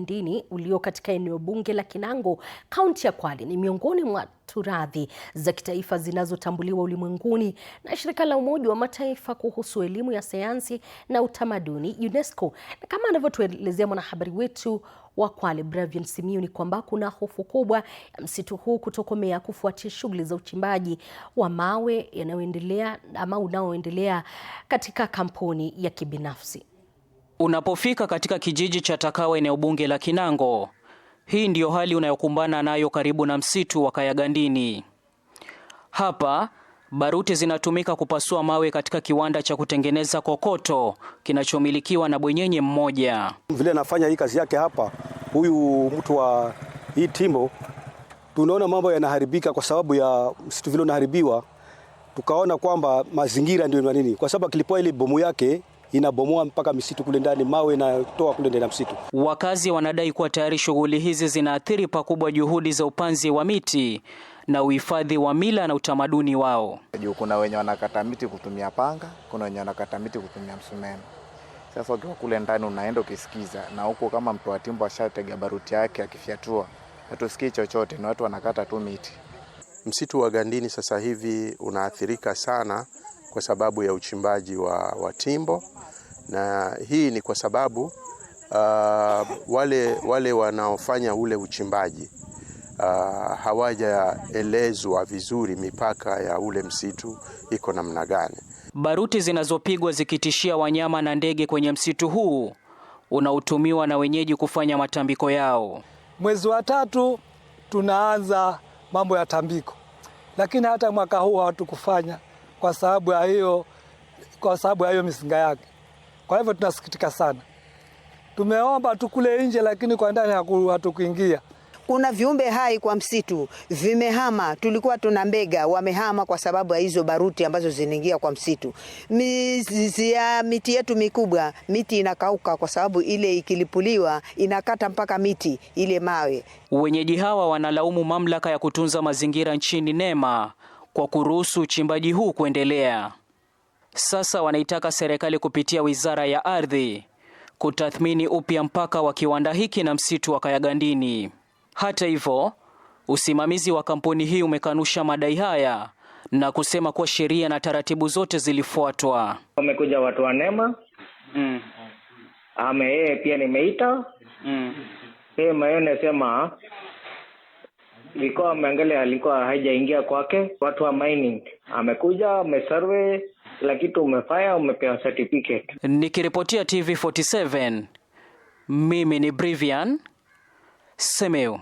Gandini ulio katika eneo bunge la Kinango, kaunti ya Kwale ni miongoni mwa turathi za kitaifa zinazotambuliwa ulimwenguni na shirika la Umoja wa Mataifa kuhusu elimu ya sayansi na utamaduni UNESCO. Na kama anavyotuelezea mwanahabari wetu wa Kwale Bravian Simiyu, ni kwamba kuna hofu kubwa ya msitu huu kutokomea kufuatia shughuli za uchimbaji wa mawe unaoendelea katika kampuni ya kibinafsi. Unapofika katika kijiji cha Takawa, eneo bunge la Kinango, hii ndiyo hali unayokumbana nayo karibu na msitu wa Kayagandini. Hapa baruti zinatumika kupasua mawe katika kiwanda cha kutengeneza kokoto kinachomilikiwa na bwenyenye mmoja. Vile anafanya hii kazi yake hapa, huyu mtu wa hii timbo, tunaona mambo yanaharibika kwa sababu ya msitu vile unaharibiwa. Tukaona kwamba mazingira ndio nini, kwa sababu kilipoa ile bomu yake inabomoa mpaka misitu kule ndani, mawe inatoa kule ndani ya msitu. Wakazi wanadai kuwa tayari shughuli hizi zinaathiri pakubwa juhudi za upanzi wa miti na uhifadhi wa mila na utamaduni wao. Kuna wenye wanakata miti kutumia panga, kuna wenye wanakata miti kutumia msumeno. Sasa ukiwa kule ndani unaenda ukisikiza, na huko kama mtu wa timbo ashatega baruti yake akifyatua, hatusikii chochote, na watu wanakata tu miti. Msitu wa Gandini sasa hivi unaathirika sana kwa sababu ya uchimbaji wa timbo, na hii ni kwa sababu wale wanaofanya ule uchimbaji hawajaelezwa vizuri mipaka ya ule msitu iko namna gani. Baruti zinazopigwa zikitishia wanyama na ndege kwenye msitu huu unaotumiwa na wenyeji kufanya matambiko yao. Mwezi wa 3 tunaanza mambo ya tambiko, lakini hata mwaka huu hawatukufanya kwa sababu ya hiyo misinga yake. Kwa hivyo tunasikitika sana. Tumeomba tukule nje, lakini kwa ndani hatukuingia. Kuna viumbe hai kwa msitu vimehama. Tulikuwa tuna mbega, wamehama kwa sababu ya hizo baruti ambazo zinaingia kwa msitu. Mizizi ya miti yetu mikubwa, miti inakauka kwa sababu ile ikilipuliwa inakata mpaka miti ile mawe. Wenyeji hawa wanalaumu mamlaka ya kutunza mazingira nchini NEMA kwa kuruhusu uchimbaji huu kuendelea. Sasa wanaitaka serikali kupitia Wizara ya Ardhi kutathmini upya mpaka wa kiwanda hiki na msitu wa Kayagandini. Hata hivyo, usimamizi wa kampuni hii umekanusha madai haya na kusema kuwa sheria na taratibu zote zilifuatwa. Wamekuja watu wa NEMA. Yeye pia nimeita. Yeye anasema ilikuwa ameangalia, alikuwa haijaingia kwake. Watu wa mining amekuja, amesurvey, kila kitu umefanya, umepewa certificate. Nikiripotia TV47, mimi ni Bravian Simiyu.